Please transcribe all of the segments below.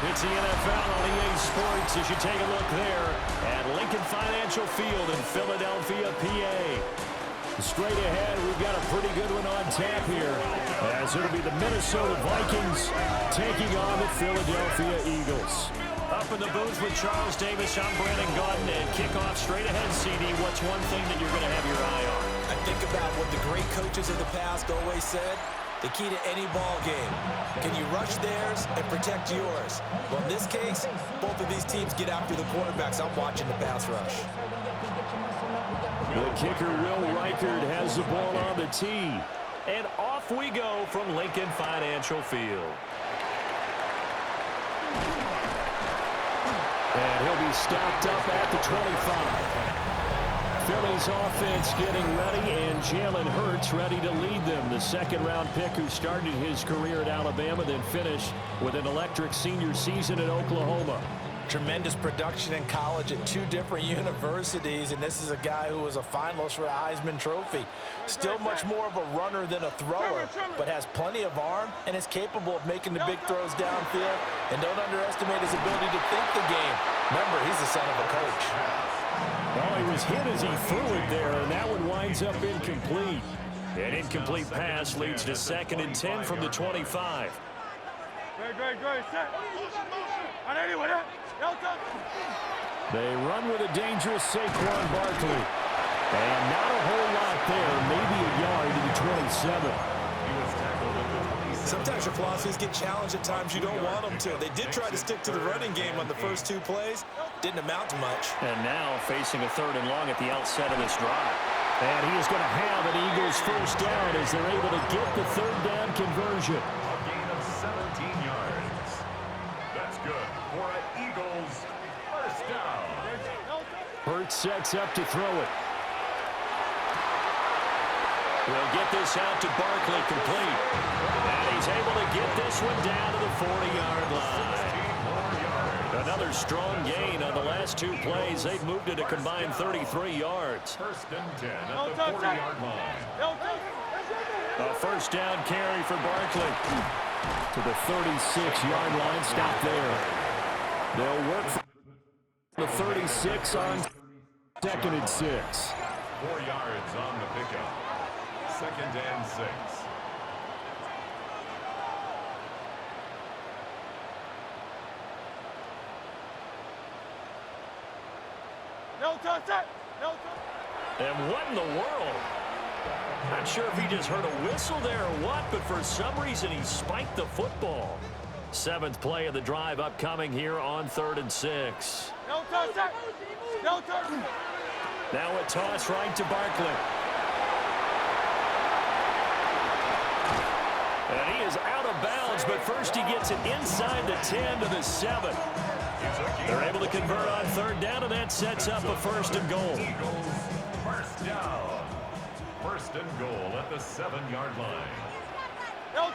It's the NFL on EA Sports as you take a look there at Lincoln Financial Field in Philadelphia, PA. Straight ahead, we've got a pretty good one on tap here, as it'll be the Minnesota Vikings taking on the Philadelphia Eagles. Up in the booth with Charles Davis, I'm Brandon Gaudin, and kickoff straight ahead, CD. What's one thing that you're going to have your eye on? I think about what the great coaches of the past always said. The key to any ball game. Can you rush theirs and protect yours? Well, in this case, both of these teams get after the quarterbacks. I'm watching the pass rush. The kicker, Will Reichard, has the ball on the tee. And off we go from Lincoln Financial Field. And he'll be stopped up at the 25. Philly's offense getting ready, and Jalen Hurts ready to lead them. The second-round pick who started his career at Alabama, then finished with an electric senior season at Oklahoma. Tremendous production in college at two different universities, and this is a guy who was a finalist for a Heisman Trophy. Still much more of a runner than a thrower, but has plenty of arm and is capable of making the big throws downfield. And don't underestimate his ability to think the game. Remember, he's the son of a coach. Well, he was hit as he threw it there, and that one winds up incomplete. An incomplete pass leads to 2nd and 10 from the 25. They run with a dangerous Saquon Barkley. And not a whole lot there, maybe a yard to the 27. Sometimes your philosophies get challenged at times you don't want them to. They did try to stick to the running game on the first two plays. Didn't amount to much. And now facing a 3rd and long at the outset of this drive. And he is going to have an Eagles first down as they're able to get the 3rd down conversion. A gain of 17 yards. That's good for an Eagles first down. Hurts sets up to throw it. We'll get this out to Barkley, complete. And he's able to get this one down to the 40-yard line. Another strong gain on the last two plays. They've moved it a combined 33 yards. 1st and 10 at the 40-yard line. A first down carry for Barkley. To the 36-yard line, stop there. They'll work for the 36 on 2nd and 6. 4 yards on the pickup. 2nd and 6. And what in the world? Not sure if he just heard a whistle there or what, but for some reason he spiked the football. 7th play of the drive upcoming here on 3rd and 6. Now a toss right to Barkley. And he is out of bounds, but first he gets it inside the 10 to the 7. They're able to convert on 3rd down, and that sets up a 1st and goal. Eagles first down. 1st and goal at the 7-yard line. They'll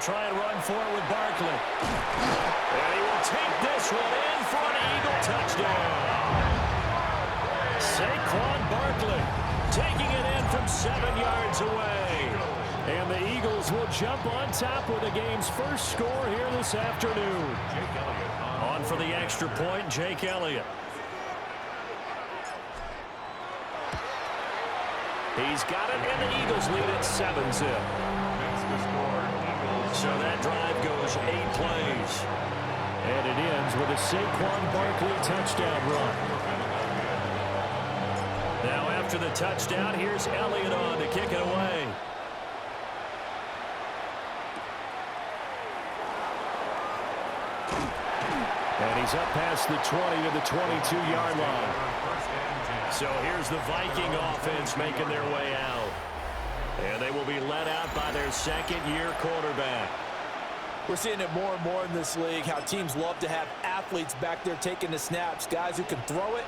try and run forward with Barkley. And he will take this one in for an Eagle touchdown. Saquon Barkley taking it in from 7 yards away. And the Eagles will jump on top with the game's first score here this afternoon. On for the extra point, Jake Elliott. He's got it, and the Eagles lead at 7-zip. So that drive goes 8 plays. And it ends with a Saquon Barkley touchdown run. Now after the touchdown, here's Elliott on to kick it away. And he's up past the 20 to the 22-yard line. So here's the Viking offense making their way out. And they will be led out by their 2nd-year quarterback. We're seeing it more and more in this league, how teams love to have athletes back there taking the snaps, guys who can throw it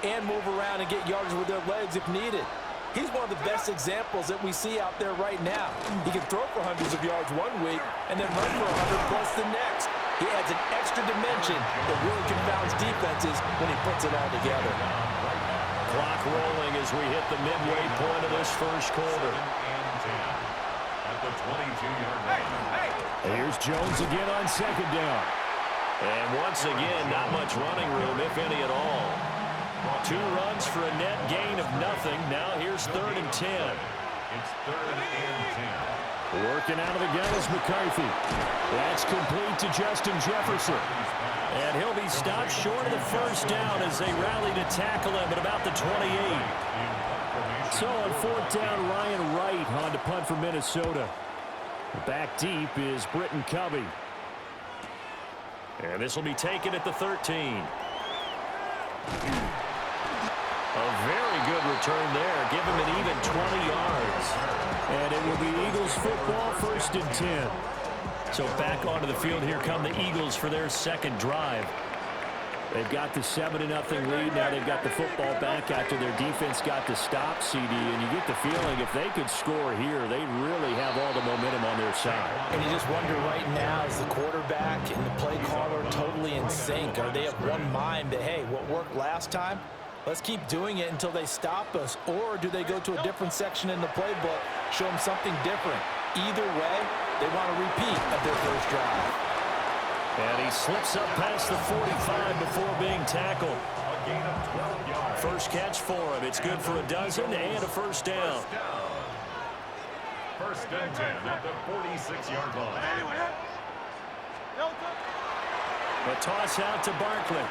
and move around and get yardage with their legs if needed. He's one of the best examples that we see out there right now. He can throw for hundreds of yards one week and then run for 100+ the next. He adds an extra dimension that really confounds defenses when he puts it all together. Clock rolling as we hit the midway point of this first quarter. At the 22-yard line. Here's Jones again on second down. And once again, not much running room, if any at all. 2 runs for a net gain of nothing. Now here's 3rd and 10. It's 3rd and 10. Working out of the gun is McCarthy. That's complete to Justin Jefferson. And he'll be stopped short of the first down as they rally to tackle him at about the 28. So on 4th down, Ryan Wright on to punt for Minnesota. Back deep is Britton Covey. And this will be taken at the 13. A very good return there. Give him an even 20 yards. And it will be Eagles football, 1st and 10. So back onto the field, here come the Eagles for their second drive. They've got the 7-0 lead. Now they've got the football back after their defense got the stop, CD. And you get the feeling if they could score here, they really have all the momentum on their side. And you just wonder right now, is the quarterback and the play caller totally in sync? Are they of one mind that, hey, what worked last time, let's keep doing it until they stop us? Or do they go to a different section in the playbook, show them something different? Either way, they want a repeat of their first drive. And he slips up past the 45 before being tackled. A gain of 12 yards. First catch for him. It's good for a dozen and a first down. 1st and 10 at the 46-yard line. A toss out to Barkley.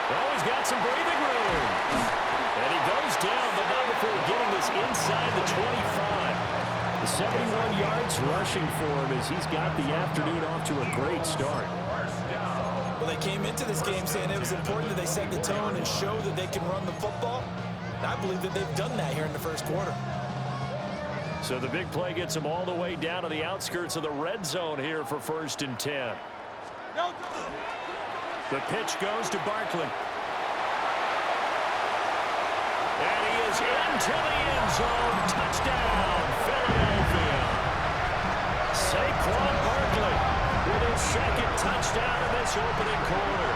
Oh, he's got some breathing room. And he goes down, but not before getting this inside the 25. 71 yards rushing for him as he's got the afternoon off to a great start. Well, they came into this game saying it was important that they set the tone and show that they can run the football. And I believe that they've done that here in the first quarter. So the big play gets them all the way down to the outskirts of the red zone here for 1st and 10. The pitch goes to Barkley. And he is into the end zone. Touchdown, Philadelphia. Saquon Barkley with his second touchdown in this opening quarter.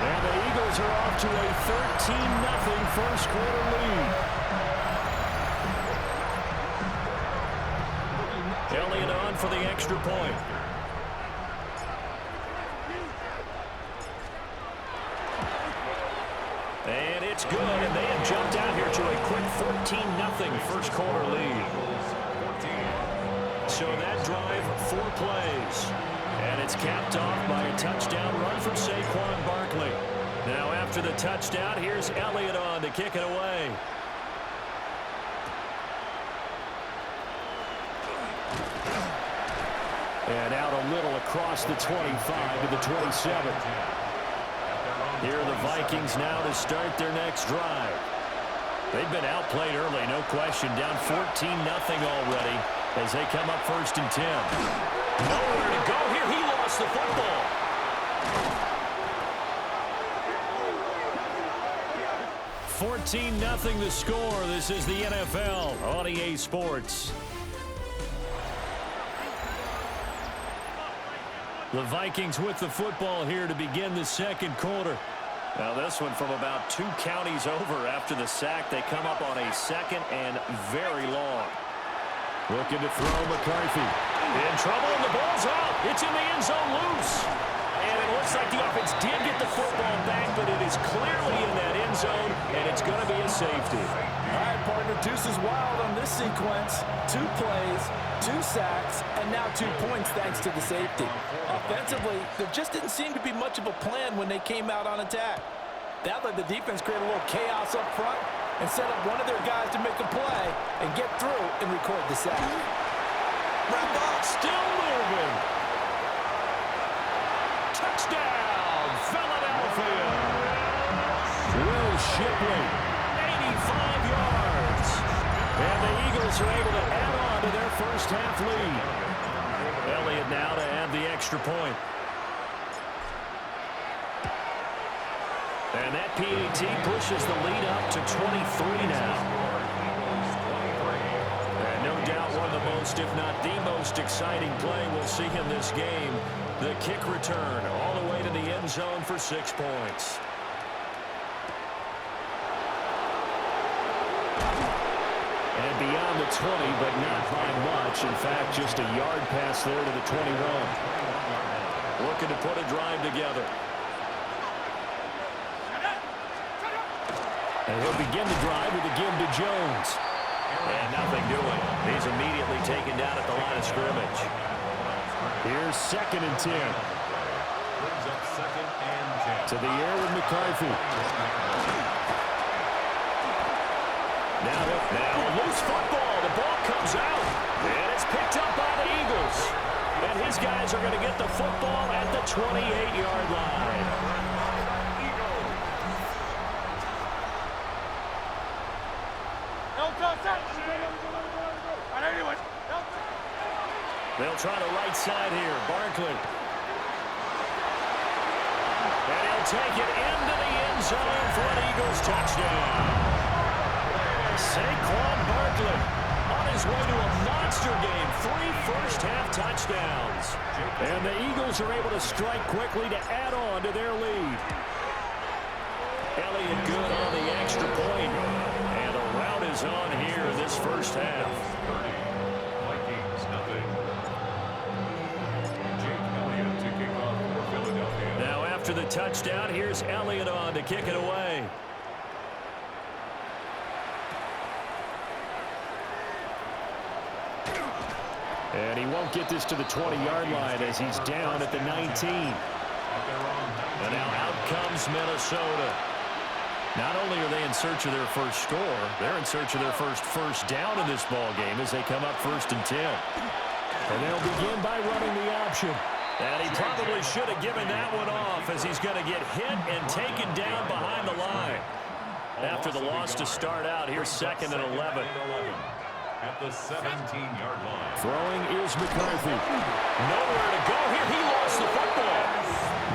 And the Eagles are off to a 13-0 first quarter lead. Elliott on for the extra point. And it's good, and they have jumped out here to a quick 14-0 first quarter lead. So that drive, 4 plays. And it's capped off by a touchdown run from Saquon Barkley. Now after the touchdown, here's Elliott on to kick it away. And out a little across the 25 to the 27. Here are the Vikings now to start their next drive. They've been outplayed early, no question. Down 14-0 already as they come up 1st and 10. Nowhere to go here. He lost the football. $14-0 the score. This is the NFL on EA Sports. The Vikings with the football here to begin the second quarter. Now this one from about 2 counties over after the sack. They come up on a 2nd and very long. Looking to throw McCarthy. In trouble, and the ball's out. It's in the end zone loose. And it looks like the offense did get the football back, but it is clearly in that end zone, and it's going to be a safety. All right, partner, deuce is wild on this sequence. 2 plays, 2 sacks, and now 2 points thanks to the safety. Offensively, there just didn't seem to be much of a plan when they came out on attack. That let the defense create a little chaos up front and set up one of their guys to make a play and get through and record the sack. Red ball still moving. Touchdown, Philadelphia. Will Shipley, 85 yards. And the Eagles are able to add on to their first half lead. Elliott now to add the extra point. And that PAT pushes the lead up to 23 now. And no doubt one of the most, if not the most exciting play we'll see in this game. The kick return all the way to the end zone for 6 points. And beyond the 20, but not by much. In fact, just a yard pass there to the 21. Looking to put a drive together. And he'll begin the drive with a give to Jones. And nothing doing. He's immediately taken down at the line of scrimmage. Here's 2nd and 10. Brings up 2nd and 10. To the air with McCarthy. Now loose football. The ball comes out. And it's picked up by the Eagles. And his guys are going to get the football at the 28-yard line. They'll try the right side here. Barkley. And he'll take it into the end zone for an Eagles touchdown. Saquon Barkley on his way to a monster game. 3 first-half touchdowns. And the Eagles are able to strike quickly to add on to their lead. Elliott good on the extra point. And the rout is on here in this first half. Vikings, nothing. Jake Elliott to kick off for Philadelphia. Now after the touchdown, here's Elliott on to kick it away. And he won't get this to the 20-yard line as he's down at the 19. And now out comes Minnesota. Not only are they in search of their first score, they're in search of their first down in this ball game as they come up 1st and 10. And they'll begin by running the option. And he probably should have given that one off as he's going to get hit and taken down behind the line. After the loss to start out, here's 2nd and 11. At the 17-yard line. Throwing is McCarthy. Nowhere to go here. He lost the football.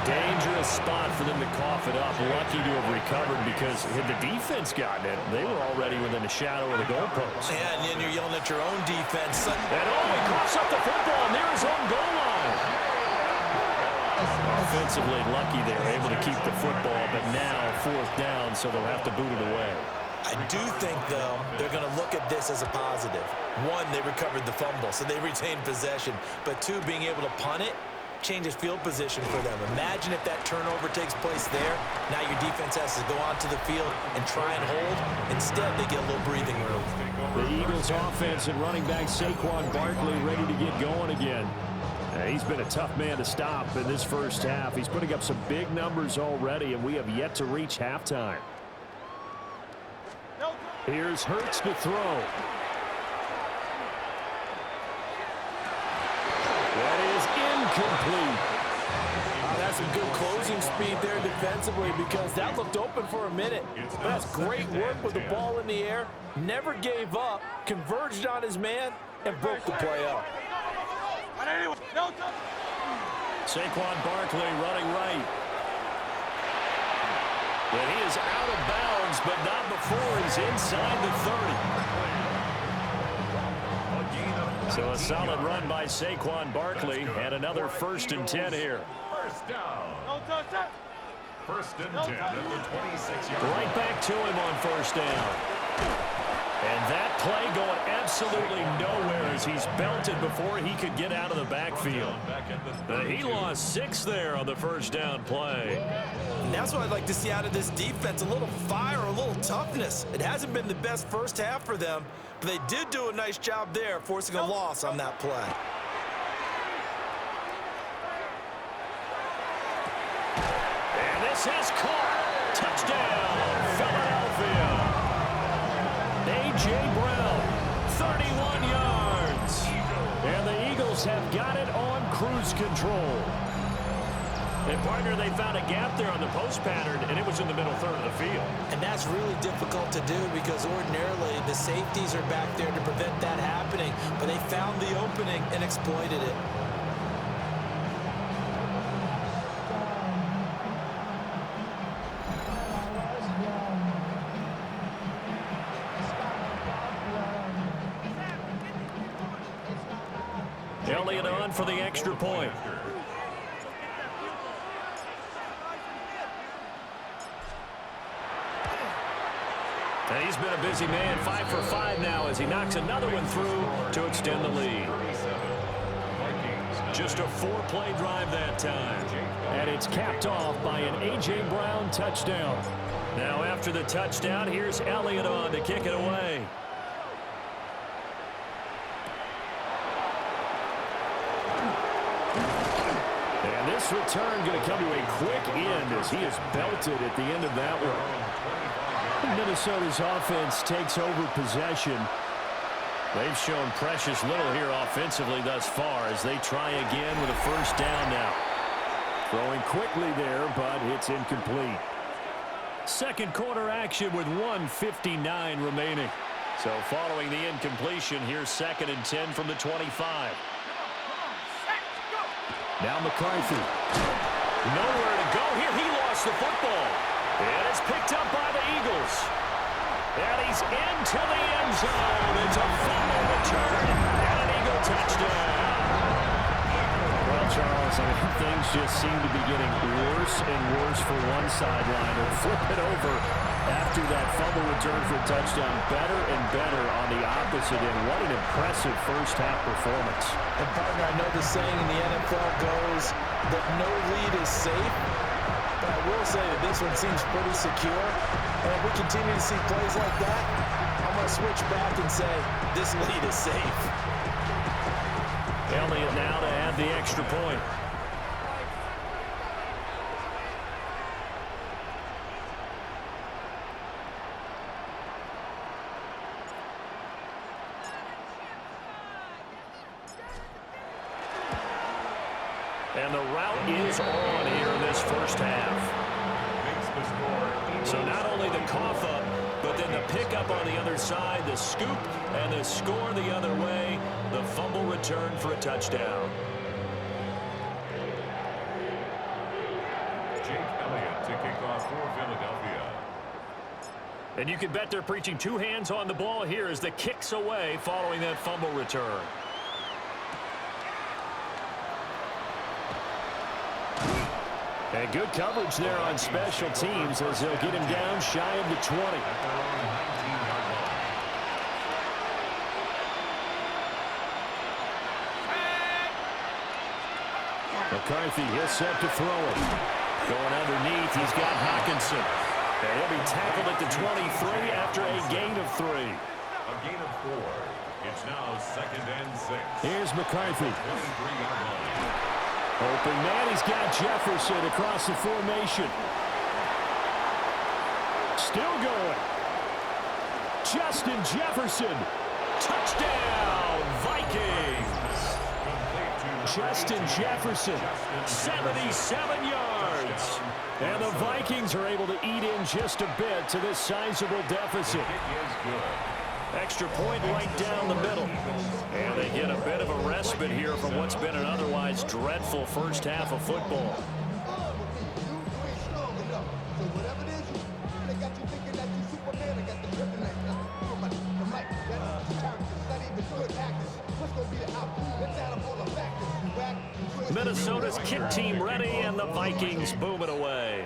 Dangerous spot for them to cough it up. Lucky to have recovered because had the defense gotten it, they were already within the shadow of the goalpost. Yeah, and then you're yelling at your own defense. And he coughs up the football near his own goal line. Offensively lucky they were able to keep the football, but now 4th down, so they'll have to boot it away. I do think, though, they're going to look at this as a positive. 1, they recovered the fumble, so they retained possession. But 2, being able to punt it changes field position for them. Imagine if that turnover takes place there. Now your defense has to go onto the field and try and hold. Instead, they get a little breathing room. The Eagles offense and running back Saquon Barkley ready to get going again. He's been a tough man to stop in this first half. He's putting up some big numbers already, and we have yet to reach halftime. Here's Hurts to throw. That is incomplete. That's some good closing speed there defensively because that looked open for a minute. But that's great work with the ball in the air. Never gave up, converged on his man, and broke the play up. Saquon Barkley running right. And he is out of bounds, but not before he's inside the 30. So a solid run by Saquon Barkley and another 1st and 10 here. First down. 1st and 10 at the 26-yard line. Right back to him on 1st down. And that play going absolutely nowhere as he's belted before he could get out of the backfield. He lost 6 there on the 1st down play. And that's what I'd like to see out of this defense, a little fire, a little toughness. It hasn't been the best first half for them, but they did do a nice job there forcing a loss on that play. And this is caught. Touchdown, Philadelphia. A.J. Brown, 31 yards. And the Eagles have got it on cruise control. And, partner, they found a gap there on the post pattern, and it was in the middle third of the field. And that's really difficult to do because ordinarily the safeties are back there to prevent that happening. But they found the opening and exploited it. Elliott on for the extra point. And he's been a busy man, 5 for 5 now as he knocks another one through to extend the lead. Just a 4-play drive that time. And it's capped off by an A.J. Brown touchdown. Now after the touchdown, here's Elliott on to kick it away. And this return going to come to a quick end as he is belted at the end of that one. Minnesota's offense takes over possession. They've shown precious little here offensively thus far as they try again with a first down now. Throwing quickly there, but it's incomplete. Second quarter action with 1:59 remaining. So following the incompletion, here's 2nd and 10 from the 25. Now McCarthy. Nowhere to go here. He lost the football. And it's picked up by the Eagles. And he's into the end zone. It's a fumble return and an Eagle touchdown. Well, Charles, things just seem to be getting worse and worse for one sideline. They'll flip it over after that fumble return for a touchdown. Better and better on the opposite end. What an impressive first-half performance. And, partner, I know the saying in the NFL goes that no lead is safe. But I will say that this one seems pretty secure. And if we continue to see plays like that, I'm going to switch back and say this lead is safe. Elliott now to add the extra point. And the route is on here in this first half. So not only the cough up, but then the pickup on the other side, the scoop, and the score the other way, the fumble return for a touchdown. Jake Elliott to kick off for Philadelphia. And you can bet they're preaching 2 hands on the ball here as the kick's away following that fumble return. And good coverage there on special teams as they'll get him down shy of the 20. McCarthy, he'll set to throw it. Going underneath, he's got Hawkinson. And he'll be tackled at the 23 after a gain of 3. A gain of 4. It's now 2nd and 6. Here's McCarthy. 23-yard line. Open man, he's got Jefferson across the formation. Still going. Justin Jefferson. Touchdown, Vikings. Justin Jefferson, 77 yards. And the Vikings are able to eat in just a bit to this sizable deficit. Extra point right down the middle. And they get a bit of a respite here from what's been an otherwise dreadful first half of football. Minnesota's kick team ready, and the Vikings boom it away.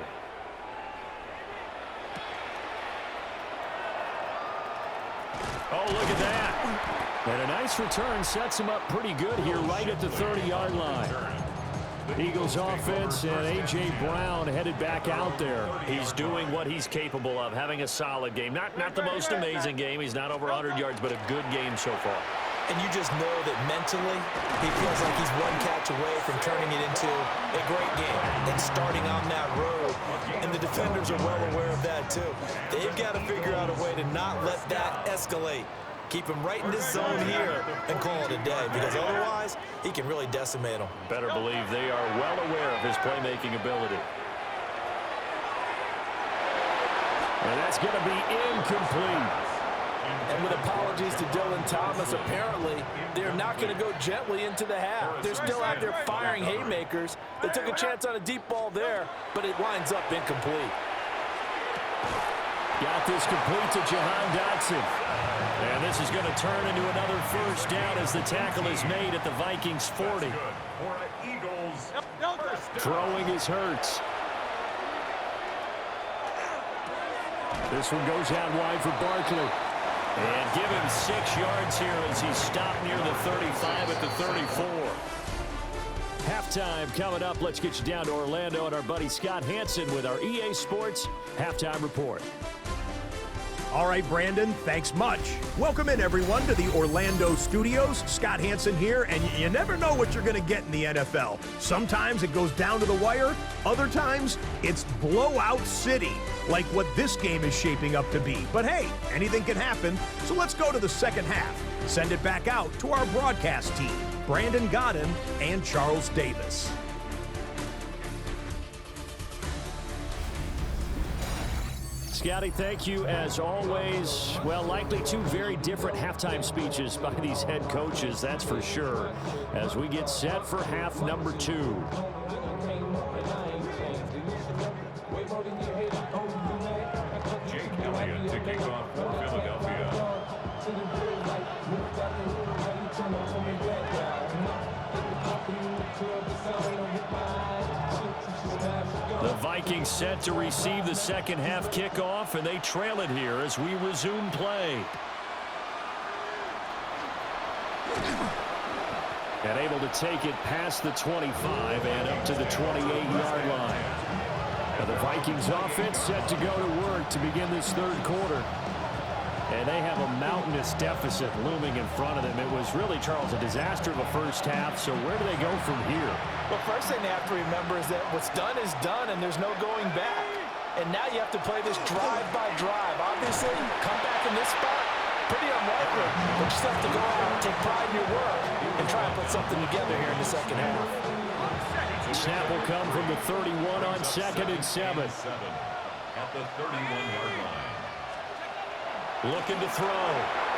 Oh, look at that. And a nice return sets him up pretty good here right at the 30-yard line. Eagles offense and A.J. Brown headed back out there. He's doing what he's capable of, having a solid game. Not the most amazing game. He's not over 100 yards, but a good game so far. And you just know that mentally, he feels like he's one catch away from turning it into a great game and starting on that road. And the defenders are well aware of that, too. They've got to figure out a way to not let that escalate. Keep him right in this zone here and call it a day, because otherwise, he can really decimate them. Better believe they are well aware of his playmaking ability. And that's going to be incomplete. And with apologies to Dylan Thomas, apparently they're not going to go gently into the half. They're still out there firing haymakers. They took a chance on a deep ball there, but it winds up incomplete. Got this complete to Jahan Dotson. And this is going to turn into another first down as the tackle is made at the Vikings 40. Throwing is Hurts. This one goes out wide for Barkley. And give him 6 yards here as he stopped near the 35 at the 34. Halftime coming up. Let's get you down to Orlando and our buddy Scott Hansen with our EA Sports Halftime Report. All right, Brandon, thanks much. Welcome in, everyone, to the Orlando studios. Scott Hansen here, and you never know what you're going to get in the NFL. Sometimes it goes down to the wire. Other times, it's blowout city, like what this game is shaping up to be. But hey, anything can happen, so let's go to the second half. Send it back out to our broadcast team, Brandon Godden and Charles Davis. Scotty, thank you as always. Well, likely 2 very different halftime speeches by these head coaches, that's for sure, as we get set for half number 2. Jake Elliott to kick off for Philadelphia. The Vikings set to receive the second half kickoff, and they trail it here as we resume play. And able to take it past the 25 and up to the 28-yard line. Now the Vikings offense set to go to work to begin this third quarter. And they have a mountainous deficit looming in front of them. It was really, Charles, a disaster of a first half. So where do they go from here? Well, first thing they have to remember is that what's done is done, and there's no going back. And now you have to play this drive by drive. Obviously, come back in this spot, pretty unlikely. But you just have to go out and take pride in your work and try and put something together here in the second half. Snap will come from the 31 on 2nd and 7. At the 31-yard line. Looking to throw.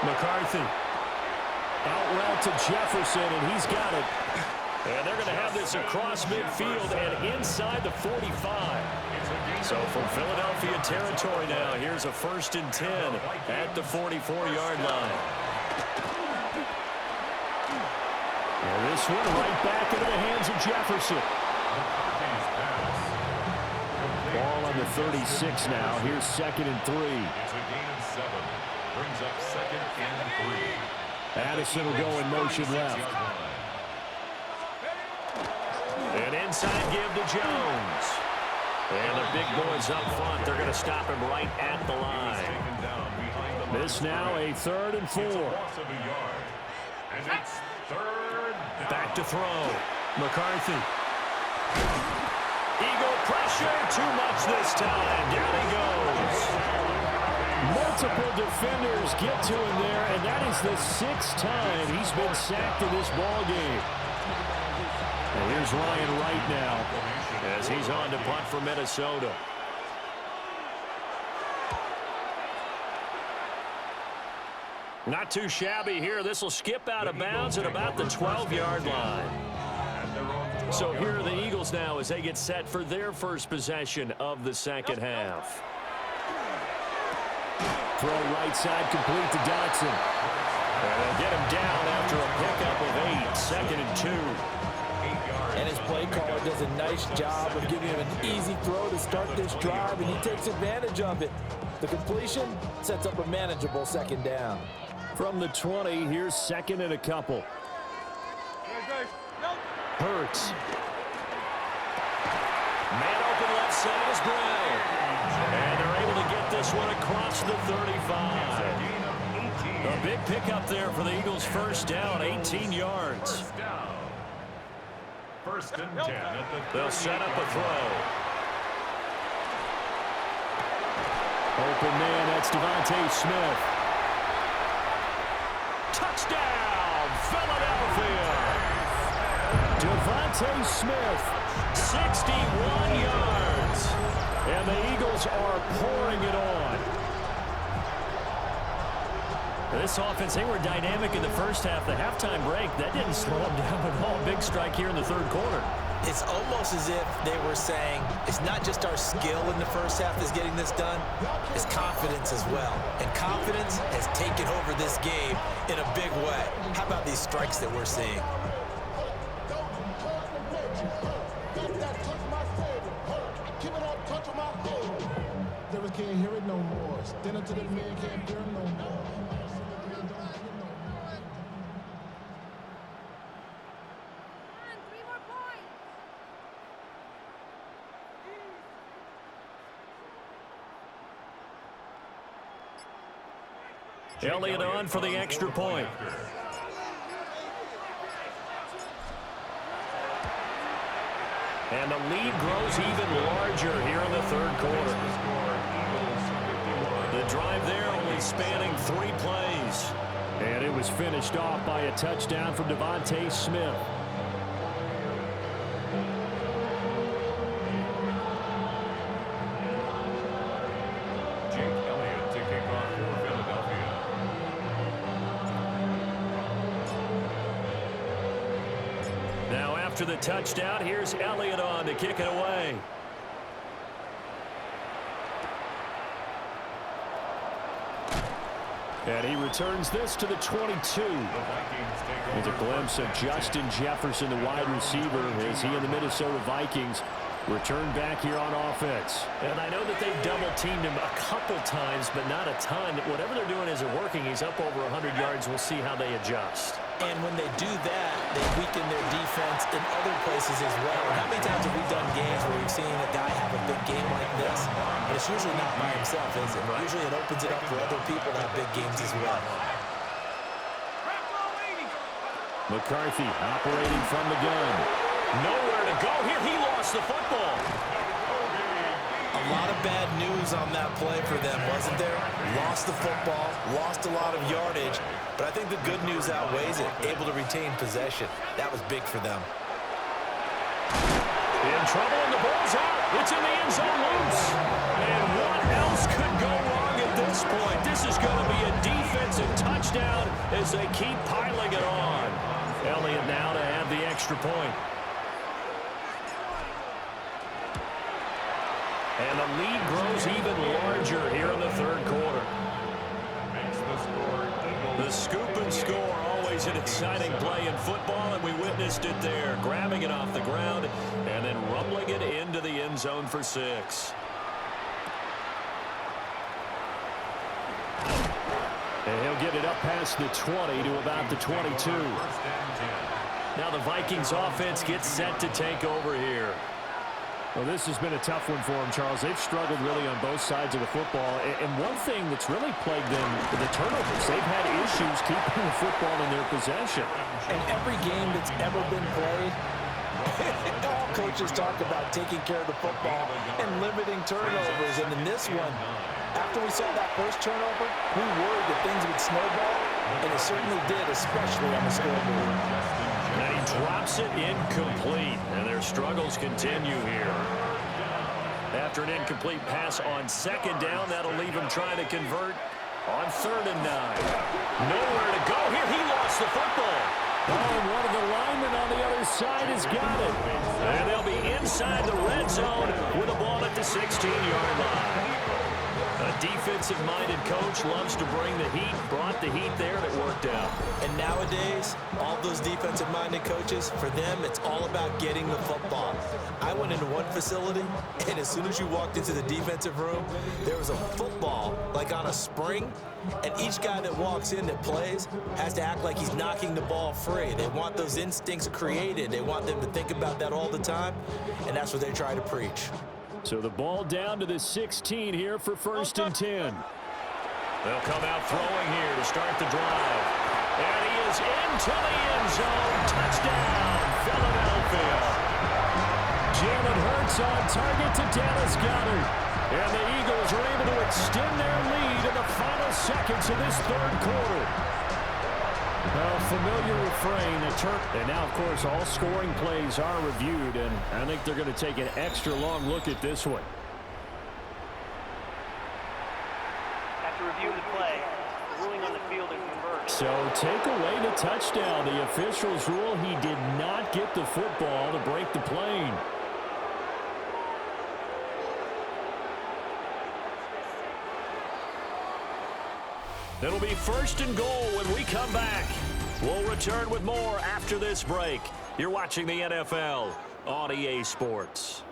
McCarthy. Out route to Jefferson, and he's got it. And they're going to have this across midfield and inside the 45. So from Philadelphia territory now, here's a 1st and 10 at the 44-yard line. And this one right back into the hands of Jefferson. Ball on the 36 now. Here's 2nd and 3. It's a gain of 7. Brings up 2nd and 3. Addison will go in motion left. And inside give to Jones. And the big boys up front. They're going to stop him right at the line. This now a 3rd and 4. And it's 3rd down. Back to throw. McCarthy. Eagle pressure. Too much this time. Down he goes. Multiple defenders get to him there, and that is the 6th time he's been sacked in this ball game. And here's Ryan Wright now as he's on to punt for Minnesota. Not too shabby here. This will skip out of bounds at about the 12-yard line. So here are the Eagles now as they get set for their first possession of the second half. Throw right side complete to Dotson. And they'll get him down after a pickup of 8. 2nd and 2. And his play caller does a nice job of giving him an easy throw to start this drive, and he takes advantage of it. The completion sets up a manageable 2nd down. From the 20, here's 2nd and a couple. Hurts. Man open left side is Brown. And they're able to get this one across the 35. A big pickup there for the Eagles' first down, 18 yards. 1st and 10 at the They'll set up a throw. Open man, that's Devontae Smith. Touchdown, Philadelphia. Devontae Smith, 61 yards. And the Eagles are pouring it on. This offense, they were dynamic in the first half. The halftime break, that didn't slow them down at all. Big strike here in the 3rd quarter. It's almost as if they were saying, it's not just our skill in the first half that's getting this done, it's confidence as well. And confidence has taken over this game in a big way. How about these strikes that we're seeing? can't hear it no more. Stand up to the man, can't hear him no more. Elliott on for the extra point. And the lead grows even larger here in the third quarter. The drive there only spanning 3 plays. And it was finished off by a touchdown from Devontae Smith. After the touchdown, here's Elliott on to kick it away. And he returns this to the 22. With a glimpse of Justin Jefferson, the wide receiver, as he and the Minnesota Vikings return back here on offense. And I know that they've double-teamed him a couple times, but not a ton. Whatever they're doing isn't working. He's up over 100 yards. We'll see how they adjust. And when they do that, they weaken their defense in other places as well. How many times have we done games where we've seen a guy have a big game like this? But it's usually not by himself, is it? Usually it opens it up for other people to have big games as well. McCarthy operating from the gun. Nowhere to go here. He lost the football. A lot of bad news on that play for them, wasn't there? Lost the football, lost a lot of yardage, but I think the good news outweighs it. Able to retain possession. That was big for them. In trouble, and the ball's out. It's in the end zone loose. And what else could go wrong at this point? This is going to be a defensive touchdown as they keep piling it on. Elliott now to have the extra point. And the lead grows even larger here in the third quarter. The scoop and score, always an exciting play in football, and we witnessed it there. Grabbing it off the ground and then rumbling it into the end zone for 6. And he'll get it up past the 20 to about the 22. Now the Vikings offense gets set to take over here. Well, this has been a tough one for them, Charles. They've struggled really on both sides of the football. And one thing that's really plagued them, the turnovers. They've had issues keeping the football in their possession. And every game that's ever been played, all coaches talk about taking care of the football and limiting turnovers. And in this one, after we saw that first turnover, we worried that things would snowball. And it certainly did, especially on the scoreboard. And he drops it incomplete, and their struggles continue here. After an incomplete pass on second down, that'll leave him trying to convert on 3rd and 9. Nowhere to go here. He lost the football. Oh, and one of the linemen on the other side has got it. And they'll be inside the red zone with the ball at the 16-yard line. A defensive-minded coach loves to bring the heat, brought the heat there, and it worked out. And nowadays, all those defensive-minded coaches, for them, it's all about getting the football. I went into one facility, and as soon as you walked into the defensive room, there was a football, like on a spring, and each guy that walks in that plays has to act like he's knocking the ball free. They want those instincts created. They want them to think about that all the time, and that's what they try to preach. So the ball down to the 16 here for 1st and 10. They'll come out throwing here to start the drive. And he is into the end zone. Touchdown, Philadelphia. Jalen Hurts on target to Dallas Goedert. And the Eagles are able to extend their lead in the final seconds of this third quarter. A familiar refrain. And now, of course, all scoring plays are reviewed, and I think they're going to take an extra long look at this one. After reviewing the play, the ruling on the field is reversed. So take away the touchdown. The officials rule he did not get the football to break the plane. It'll be 1st and goal when we come back. We'll return with more after this break. You're watching the NFL on EA Sports.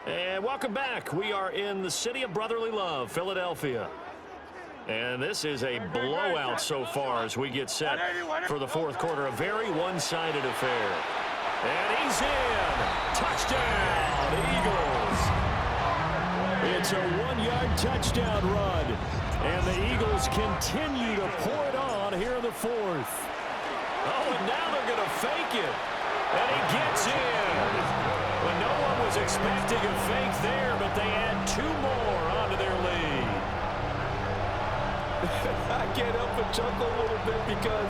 And welcome back. We are in the city of brotherly love, Philadelphia. And this is a blowout so far as we get set for the fourth quarter. A very one-sided affair. And he's in. Touchdown, Eagles. It's a one-yard touchdown run. And the Eagles continue to pour it on here in the fourth. Oh, and now they're going to fake it. And he gets in. Well, no one was expecting a fake there, but they add two more onto their lead. I can't help but chuckle a little bit because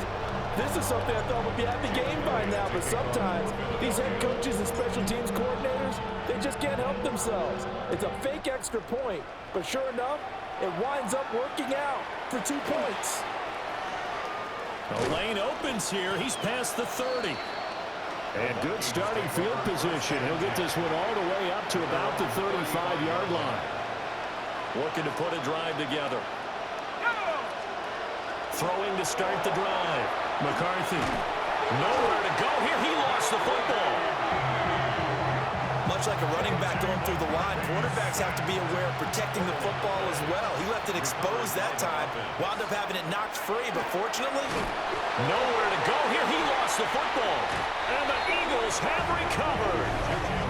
this is something I thought would be at the game by now, but sometimes these head coaches and special teams coordinators, they just can't help themselves. It's a fake extra point, but sure enough, it winds up working out for 2 points. The lane opens here. He's past the 30. And good starting field position. He'll get this one all the way up to about the 35-yard line. Looking to put a drive together. Throwing to start the drive. McCarthy. Nowhere to go here. He lost the football. Much like a running back going through the line, quarterbacks have to be aware of protecting the football as well. He left it exposed that time. Wound up having it knocked free, but fortunately, nowhere to go here. He lost the football. And the Eagles have recovered.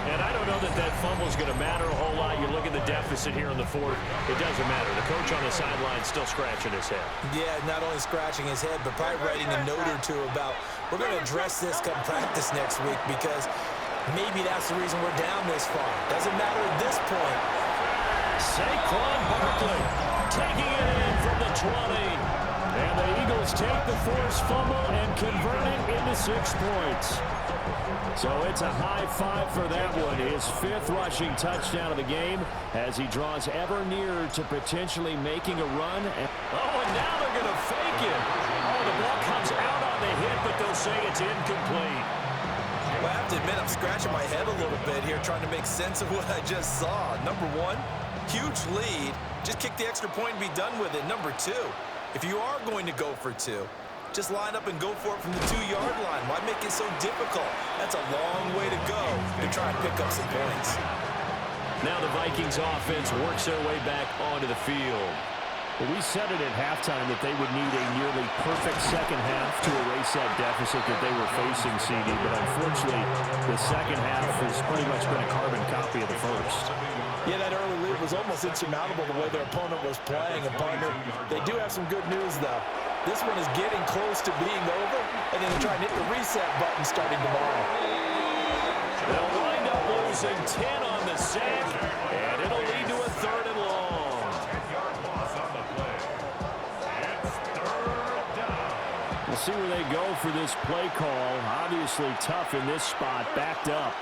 And I don't know that that fumble is going to matter a whole lot. You look at the deficit here in the fourth. It doesn't matter. The coach on the sideline is still scratching his head. Yeah, not only scratching his head, but probably writing a note or two about, we're going to address this come practice next week because maybe that's the reason we're down this far. Doesn't matter at this point. Saquon Barkley taking it in from the 20. And the Eagles take the forced fumble and convert it into 6 points. So it's a high five for that one. His 5th rushing touchdown of the game as he draws ever nearer to potentially making a run. Oh, and now they're going to fake it. Oh, the ball comes out on the hit, but they'll say it's incomplete. Well, I have to admit, I'm scratching my head a little bit here trying to make sense of what I just saw. Number one, huge lead. Just kick the extra point and be done with it. Number two, if you are going to go for 2, just line up and go for it from the 2-yard line. Why make it so difficult? That's a long way to go to try and pick up some points. Now the Vikings offense works their way back onto the field. Well, we said it at halftime that they would need a nearly perfect second half to erase that deficit that they were facing, CD. But unfortunately, the second half has pretty much been a carbon copy of the first. Yeah, that early lead was almost insurmountable the way their opponent was playing. And, partner, they do have some good news, though. This one is getting close to being over, and then they're trying to hit the reset button starting tomorrow. They'll wind up losing 10 on the sack, and it'll lead to a 3rd and long. 10-yard loss on the play. It's 3rd down. We'll see where they go for this play call. Obviously tough in this spot, backed up.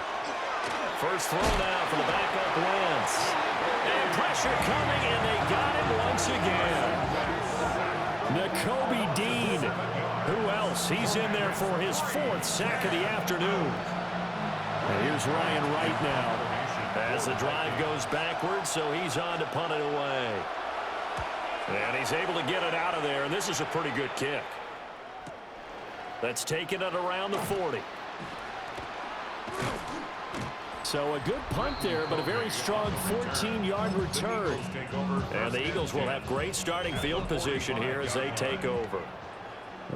First throw now for the backup Wentz. And pressure coming, and they got him once again. Nakobe Dean. Who else? He's in there for his 4th sack of the afternoon. And here's Ryan Wright now as the drive goes backwards, so he's on to punt it away. And he's able to get it out of there, and this is a pretty good kick. That's taken it around the 40. So a good punt there, but a very strong 14-yard return. And the Eagles will have great starting field position here as they take over.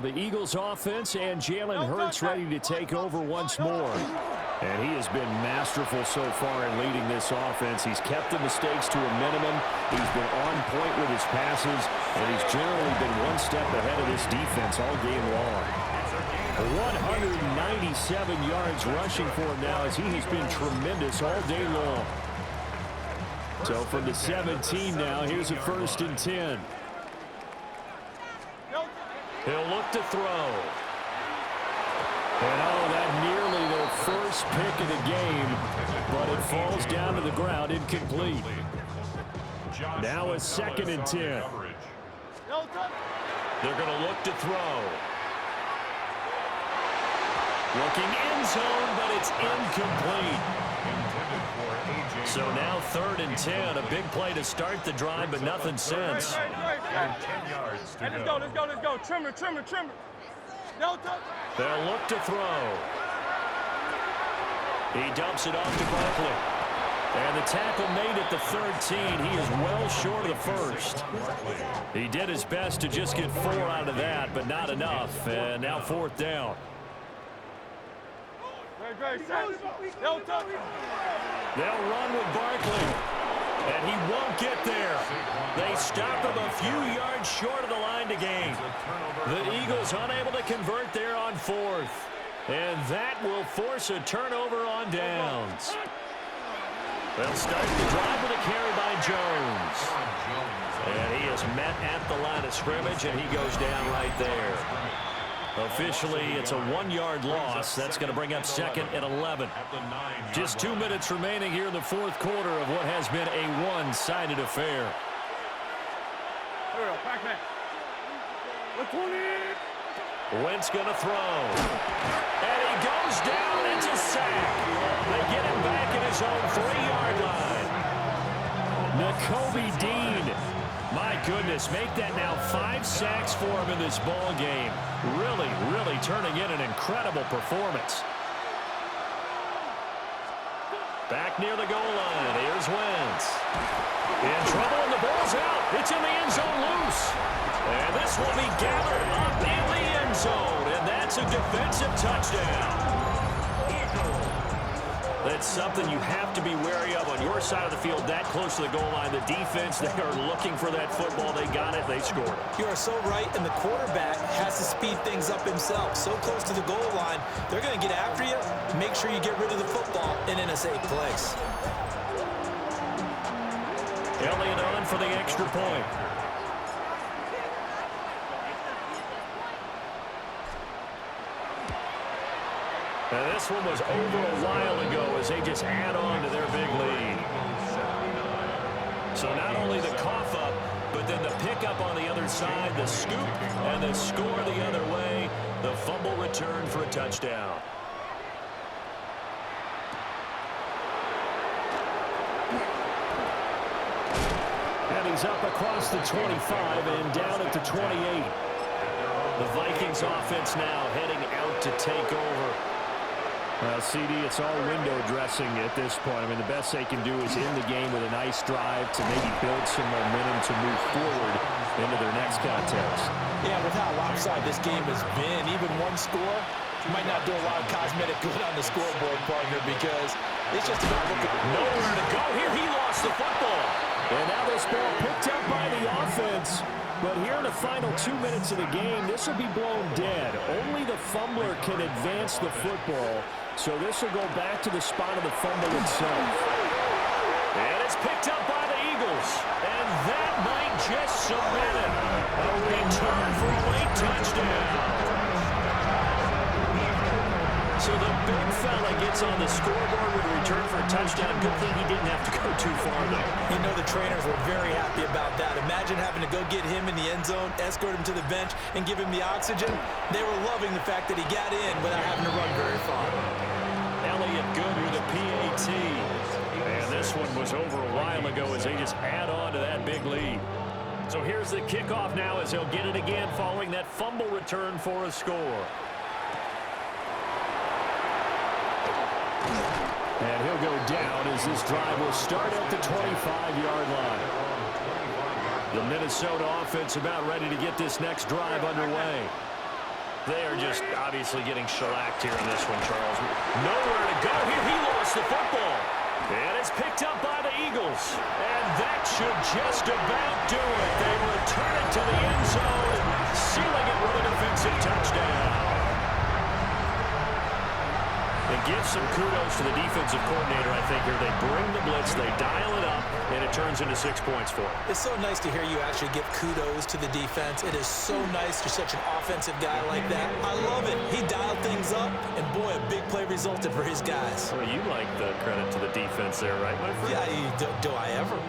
The Eagles offense and Jalen Hurts ready to take over once more. And he has been masterful so far in leading this offense. He's kept the mistakes to a minimum. He's been on point with his passes, and he's generally been one step ahead of this defense all game long. 197 yards rushing for him now as he has been tremendous all day long. So from the 17 now, here's a 1st and 10. He'll look to throw. And oh, that nearly their first pick of the game, but it falls down to the ground incomplete. Now a 2nd and 10. They're going to look to throw. Looking end zone, but it's incomplete. So now 3rd and 10. A big play to start the drive, but nothing since. 10 yards to Hey, let's go. Trimmer. They'll look to throw. He dumps it off to Barkley. And the tackle made at the 13. He is well short of the first. He did his best to just get 4 out of that, but not enough. And now 4th down. They'll run with Barkley. And he won't get there. They stop him a few yards short of the line to gain. The Eagles unable to convert there on 4th. And that will force a turnover on downs. They'll start the drive with a carry by Jones. And he is met at the line of scrimmage, and he goes down right there. Officially, it's a 1-yard loss. That's going to bring up 2nd and 11. Just 2 minutes remaining here in the 4th quarter of what has been a one-sided affair. Wentz going to throw. And he goes down. It's a sack. They get him back at his own 3-yard line. Nakobe Dean. My goodness, make that now 5 sacks for him in this ball game. Really, really turning in an incredible performance. Back near the goal line. Here's Wentz. In trouble, and the ball's out. It's in the end zone loose. And this will be gathered up in the end zone. And that's a defensive touchdown. That's something you have to be wary of on your side of the field, that close to the goal line. The defense, they are looking for that football. They got it. They scored it. You are so right, and the quarterback has to speed things up himself. So close to the goal line, they're going to get after you. Make sure you get rid of the football and in a safe place. Elliott on for the extra point. And this one was over a while ago as they just add on to their big lead. So not only the cough up, but then the pickup on the other side, the scoop, and the score the other way. The fumble return for a touchdown. And he's up across the 25 and down at the 28. The Vikings offense now heading out to take over. Well, CD, it's all window dressing at this point. I mean, the best they can do is end the game with a nice drive to maybe build some momentum to move forward into their next contest. Yeah, with how lopsided this game has been, even one score might not do a lot of cosmetic good on the scoreboard, partner, because it's just about looking. Nowhere to go here. He lost the football. And now this ball picked up by the offense. But here in the final 2 minutes of the game, this will be blown dead. Only the fumbler can advance the football. So this will go back to the spot of the fumble itself. And it's picked up by the Eagles. And that might just cement it. A return for a late touchdown. So the big fella gets on the scoreboard with a return for a touchdown. Good thing he didn't have to go too far, though. You know the trainers were very happy about that. Imagine having to go get him in the end zone, escort him to the bench, and give him the oxygen. They were loving the fact that he got in without having to run very far. Elliott good with a PAT. And this one was over a while ago as they just add on to that big lead. So here's the kickoff now as they'll get it again following that fumble return for a score. And he'll go down as this drive will start at the 25-yard line. The Minnesota offense about ready to get this next drive underway. They are just obviously getting shellacked here in this one, Charles. Nowhere to go here. He lost the football. And it's picked up by the Eagles. And that should just about do it. They return it to the end zone, sealing it with a defensive touchdown. And give some kudos to the defensive coordinator, I think, here. They bring the blitz, they dial it up, and it turns into 6 points for them. It's so nice to hear you actually give kudos to the defense. It is so nice you're such an offensive guy like that. I love it. He dialed things up, and boy, a big play resulted for his guys. Well, you like the credit to the defense there, right, my friend? Yeah, do I ever?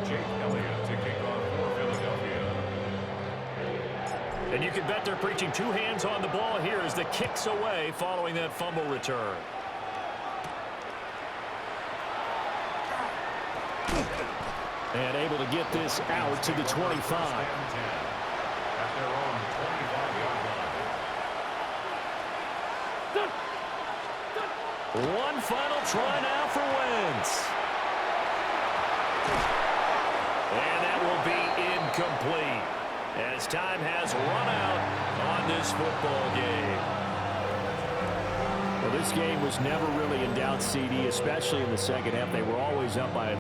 Jake Elliott to kick off for Philadelphia. And you can bet they're preaching two hands on the ball here as the kick's away following that fumble return. And able to get this out to the 25. At their own 25-yard line. One final try now for Wentz. And that will be incomplete, as time has run out on this football game. Well, this game was never really in doubt, CD, especially in the second half. They were always up by